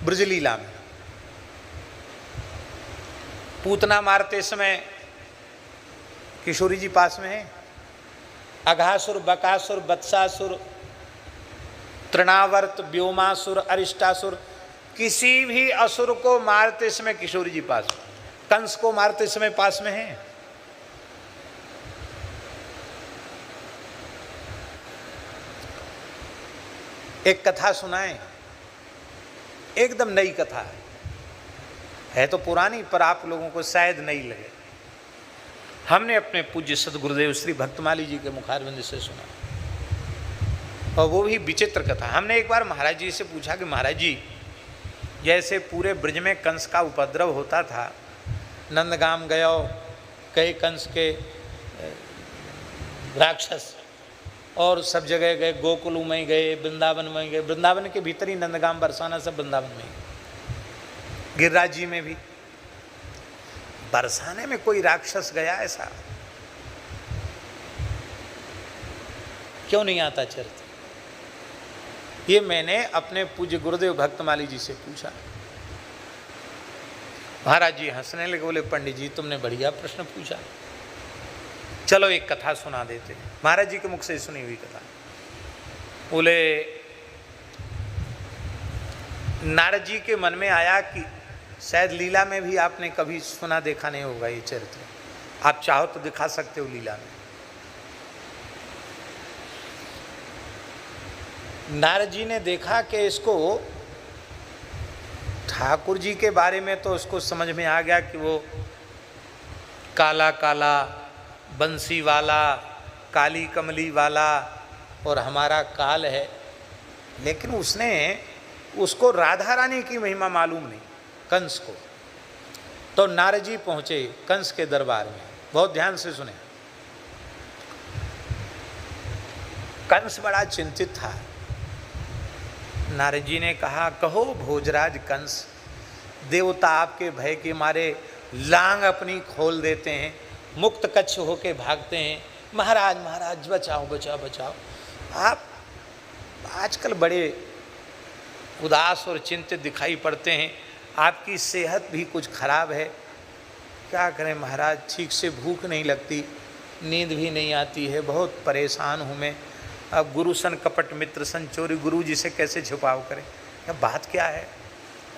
ब्रजलीला में। पूतना मारते समय किशोरी जी पास में है। अघासुर, बकासुर, बत्सासुर, तृणावर्त, व्योमासुर, अरिष्टासुर, किसी भी असुर को मारते समय किशोरी जी पास में। कंस को मारते समय पास में है। एक कथा सुनाएं, एकदम नई कथा है तो पुरानी, पर आप लोगों को शायद नई लगे। हमने अपने पूज्य सदगुरुदेव श्री भक्तमाली जी के मुखारविंद से सुना, और वो भी विचित्र कथा। हमने एक बार महाराज जी से पूछा कि महाराज जी, जैसे पूरे ब्रज में कंस का उपद्रव होता था, नंदगाम गयो, कई कंस के राक्षस, और सब जगह गए, गोकुल में गए, वृंदावन में गए, वृंदावन के भीतर ही नंदगाम, बरसाना सब वृंदावन में, गिरिराज जी में भी। बरसाने में कोई राक्षस गया ऐसा? क्यों नहीं आता चरित्र? ये मैंने अपने पूज्य गुरुदेव भक्तमाली जी से पूछा। महाराज जी हंसने लगे, बोले पंडित जी तुमने बढ़िया प्रश्न पूछा, चलो एक कथा सुना देते हैं। महाराज जी के मुख से सुनी हुई कथा। बोले नारद जी के मन में आया कि शायद लीला में भी आपने कभी सुना देखा नहीं होगा ये चरित्र, आप चाहो तो दिखा सकते हो लीला में। नारद जी ने देखा कि इसको, ठाकुर जी के बारे में तो उसको समझ में आ गया कि वो काला काला, बंसी वाला, काली कमली वाला और हमारा काल है, लेकिन उसको राधा रानी की महिमा मालूम नहीं कंस को। तो नारद जी पहुँचे कंस के दरबार में, बहुत ध्यान से सुने। कंस बड़ा चिंतित था। नारद जी ने कहा, कहो भोजराज कंस, देवता आपके भय के मारे लांग अपनी खोल देते हैं, मुक्त कच्छ होके भागते हैं, महाराज महाराज बचाओ बचाओ बचाओ। आप आजकल बड़े उदास और चिंतित दिखाई पड़ते हैं, आपकी सेहत भी कुछ खराब है। क्या करें महाराज, ठीक से भूख नहीं लगती, नींद भी नहीं आती है, बहुत परेशान हूँ मैं। अब गुरु सन कपट मित्र सन चोरी, गुरु जी से कैसे छुपाव करें? क्या बात क्या है?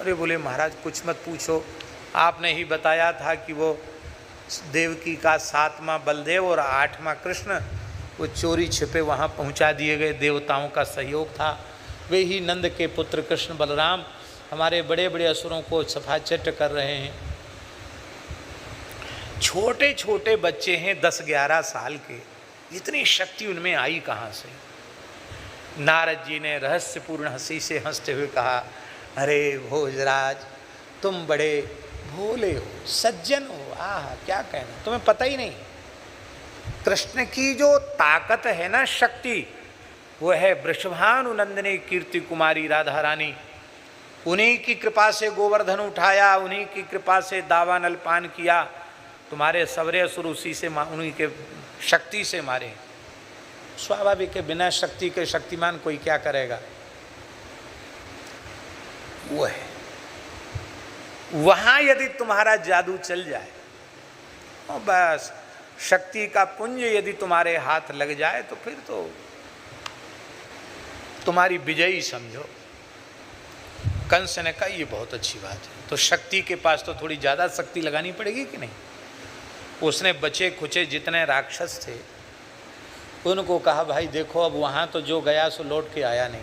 अरे बोले महाराज कुछ मत पूछो, आपने ही बताया था कि वो देवकी का 7वां बलदेव और 8वां कृष्ण वो चोरी छिपे वहाँ पहुँचा दिए गए, देवताओं का सहयोग था। वे ही नंद के पुत्र कृष्ण बलराम हमारे बड़े बड़े असुरों को सफाचट कर रहे हैं। छोटे छोटे बच्चे हैं 10-11 साल के, इतनी शक्ति उनमें आई कहाँ से? नारद जी ने रहस्यपूर्ण हंसी से हंसते हुए कहा, अरे भोजराज तुम बड़े भोले हो, सज्जन हो, आह क्या कहना, तुम्हें पता ही नहीं। कृष्ण की जो ताकत है ना, शक्ति, वो है वृषभानुनंदिनी कीर्ति कुमारी राधा रानी। उन्हीं की कृपा से गोवर्धन उठाया, उन्हीं की कृपा से दावानल पान किया। तुम्हारे सवरे असुर उसी से, उन्हीं के शक्ति से मारे। स्वाभाविक है, बिना शक्ति के शक्तिमान कोई क्या करेगा? वो है। वहां यदि तुम्हारा जादू चल जाए और बस शक्ति का पुंज यदि तुम्हारे हाथ लग जाए तो फिर तो तुम्हारी विजयी समझो। कंस ने कहा ये बहुत अच्छी बात है, तो शक्ति के पास तो थोड़ी ज़्यादा शक्ति लगानी पड़ेगी कि नहीं? उसने बचे खुचे जितने राक्षस थे उनको कहा, भाई देखो अब वहाँ तो जो गया सो लौट के आया नहीं,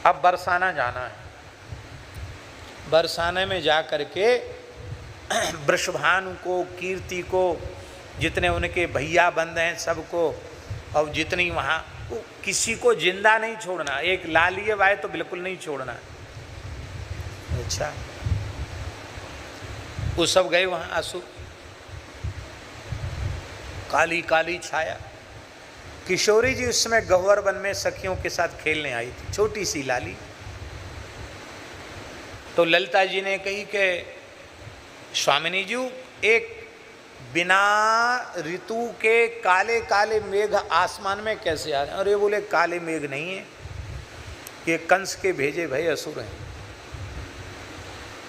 अब बरसाना जाना है। बरसाने में जा कर के वृषभानु को, कीर्ति को, जितने उनके भैया बंद हैं सबको, और जितनी वहाँ, किसी को जिंदा नहीं छोड़ना, एक लालिए वाय तो बिल्कुल नहीं छोड़ना। अच्छा, वो सब गए वहाँ असुर, काली काली छाया। किशोरी जी उस समय गह्वर वन में सखियों के साथ खेलने आई थी, छोटी सी लाली। तो ललिता जी ने कही कि स्वामिनी जी, एक बिना ऋतु के काले काले मेघ आसमान में कैसे आ रहे हैं? अरे बोले काले मेघ नहीं है, ये कंस के भेजे भय असुर हैं।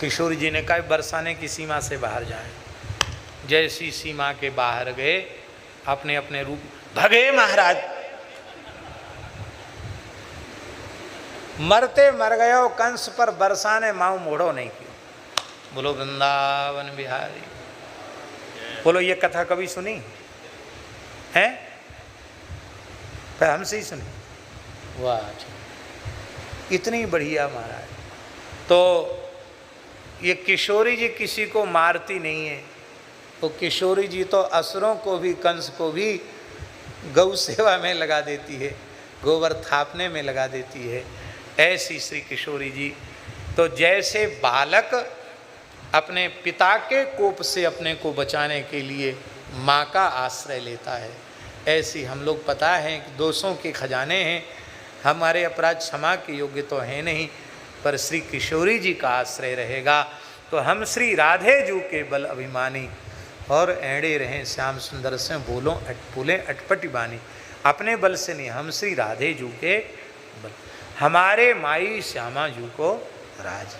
किशोरी जी ने कहा बरसाने की सीमा से बाहर जाए। जैसी सीमा के बाहर गए अपने अपने रूप भगे महाराज। मरते मर गयो कंस पर बरसाने माऊ मोड़ो नहीं कियो। बोलो वृंदावन बिहारी। बोलो ये कथा कभी सुनी है? पर हमसे ही सुनी। वाह इतनी बढ़िया महाराज। तो ये किशोरी जी किसी को मारती नहीं है। तो किशोरी जी तो असुरों को भी कंस को भी गौ सेवा में लगा देती है, गोबर थापने में लगा देती है। ऐसी श्री किशोरी जी। तो जैसे बालक अपने पिता के कोप से अपने को बचाने के लिए माँ का आश्रय लेता है, ऐसी हम लोग पता है कि दोषों के खजाने हैं, हमारे अपराध क्षमा के योग्य तो हैं नहीं, पर श्री किशोरी जी का आश्रय रहेगा तो हम श्री राधे जू के बल अभिमानी और एड़े रहें श्याम सुंदर से बोलो बोले अटपटी बानी। अपने बल से नहीं, हम श्री राधे जू के बल, हमारे माई श्यामा जू को राज।